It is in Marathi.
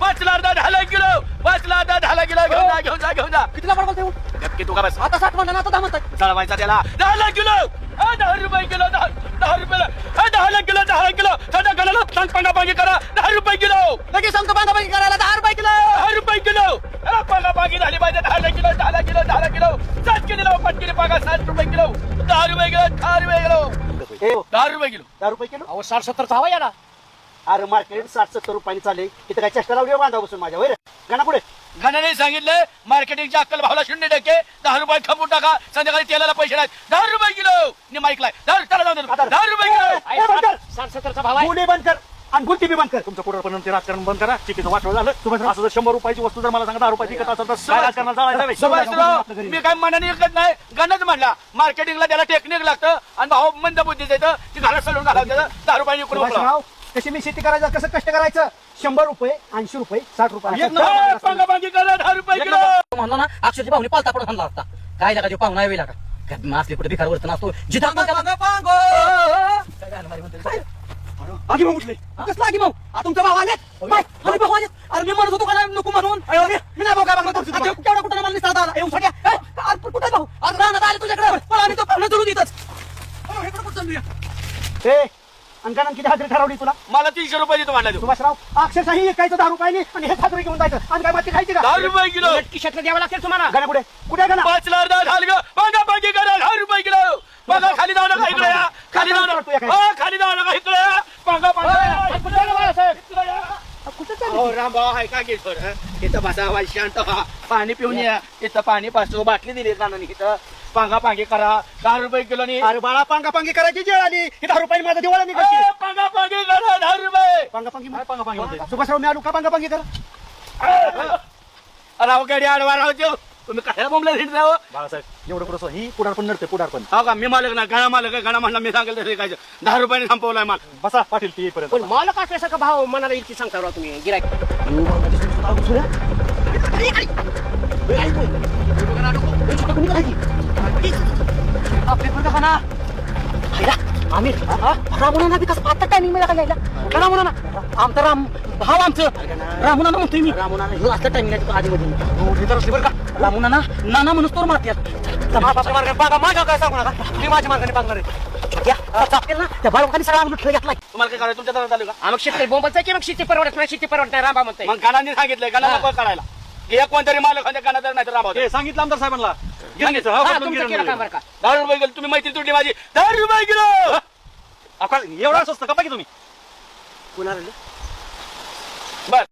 पाचला अर्धा 10 किलो, पाचला अर्धा 10 किलो घेऊन जा. कितीला पडतो ते? नक्की तू का बस आता 60 म्हणता ना, आता 10 म्हणताय. चढवायचा त्याला 10 किलो, 10 रुपये किलो, 10 रुपये, 10 किलो, 10 किलो. साध्या गणाला सांग पांगापांगी करा 10 रुपये किलो, लगेच सांगतो बांधाबांधी करायला 10 रुपये किलो. 10 रुपये किलो. पांगापांगी झाली पाहिजे 10 किलो, 10 किलो, 10 किलो. 7 किलो पटकिली पांगा 7 रुपये किलो, 10 रुपये किलो, 10 रुपये किलो, 10 रुपये किलो. 10 रुपये किलो. अहो 60-70 हवा याला. अरे मार्केट 60-70 रुपयाने चालले. इथं काय चेष्टा लावली बांधा बसून माझ्या वैर गाणा पुढे. गणाने सांगितलं मार्केटिंगच्या अक्कल भावला 0%, 10 रुपये खपून टाका. संध्याकाळी तेलाला पैसे नाहीत. 10 रुपये किलो. नि माईकला 10 रुपये किलो. 60-70 भाव आहे. बोली बंद कर आणि गुलटी बी बंद कर. तुमचं पुढे ते राजकारण बंद करा. चिकीचं वाटवं झालं. असं जर 100 रुपयाची वस्तू जर मला सांगा 10 रुपयाची विकत असेल तर काय राजकारणाला जायचं? सुभाषराव, मी काय मनाने विकत नाही. गणच म्हणला मार्केटिंगला त्याला टेक्निक लागतं आणि भाव मंद बुद्धीचं येतं. ती घरात सलून घालायचं 10 रुपयाने विकून मोकळा. सुभाषराव, कशी मी शेती करायचं, कसं कष्ट करायचं. 100 रुपये, 80 रुपये, 60 रुपये. पांगापांगी करा 10 रुपये किलो. म्हणलो ना, अक्षरची पाहुणे पालता पडून आणला होता. काय लागा पाहुणा आहे वेळा का मासली कुठे भिकार वरत नसतो जिथं आगी मग उठले. कसला की मग तुमचा भाव आले भाऊ आले. अरे मी म्हणत होतो का नको म्हणून. मी नाही भाऊ काय बघतो केवढा कुठं मला निसतात आला येऊन सगळ्या कुठे भाऊ आज राहणार आले तुझ्याकडे पण आम्ही तो पाहुणा जोडू देतच. कुठं चालूया ए अंकानं किती हजेरी ठरवली तुला? मला 300 रुपये देतो म्हणला. सुभाषराव, अक्षरशः ही एकायचं 10 रुपयाने आणि हे 7 रुपये घेऊन जायचं. आणि काय माती खायची का? 10 रुपये किलो. किशातलं द्यावं लागेल तुम्हाला. गाणं पुढे कुठे गाणं? 5ला अर्धा 10 किलो. पांगापांगी करा 10 रुपये किलो. पांगा खाली जाऊ नका इकडे या. खाली जाऊ नका. खाली जाऊ नका इकडे या. हो रामभाऊ आहे का गेसवर? इथं बसा वाई शांत व्हा. पाणी पिऊन या. इथं पाणी पाचतो. बाटली दिली नानाने इथं. पांगापांगी करा 10 रुपये किलो. अरे बाळा, पांगापांगी करायची जेळ आली. 10 रुपये माझा दिवाळा निघाली. पांगापांगी करा 10 रुपये. पांगापांगी सुभाषराव, मी आलो का पांगापांगी करा? राव गाडी आडवा राहतो. तुम्ही कशाला बोंबला हिंड राव? बाळासाहेब एवढं कुठं ही पुढार पण नडते पुढार पण. हो का, मी मालक ना गणा मालक आहे. गणा म्हणला मी सांगेल तसं काय 10 रुपयाने संपवलाय माल. बसा पाटील ती येईपर्यंत. पण मालक असल्यासारखा भाव मनाला येईल की सांगता राव तुम्ही गिरायक. आम्ही रामुना विकास आता टायमिंग मिळाला का यायला? रामुना आमचा राम भाव आमचं रामुना म्हणतोय मी. रामुना असलं टायमिंग आधी मधून बरं का. रामुना नाना म्हणून तोर मारतात. माझ्या काय सांगू नका. मी माझ्या मार्गाने पागणार आहे ना. त्या बाळकांनी सगळा लुटलं घेतलाय. तुम्हाला काय करायचं? तुमच्या दारात आलो का? मग शेतकरी बोंबाचा की मग शेती परवडत नाही. शेती परवडत नाही राबा म्हणतोय. मग गणाने सांगितलंय गणा नको करायला. एक कोणतरी मालक होते गणा तर नाही तर राबवतो. हे सांगितलं आमदार साहेबांना. गिरणीचं, हो, हा, बदलून तुमचं गिरण केलं काम दिलं. बरं का. 10 रुपये किलो. तुम्ही मैत्री तुटली माझी. 10 रुपये किलो. एवढं स्वस्त का पाहिजे तुम्ही? कुणाला? बर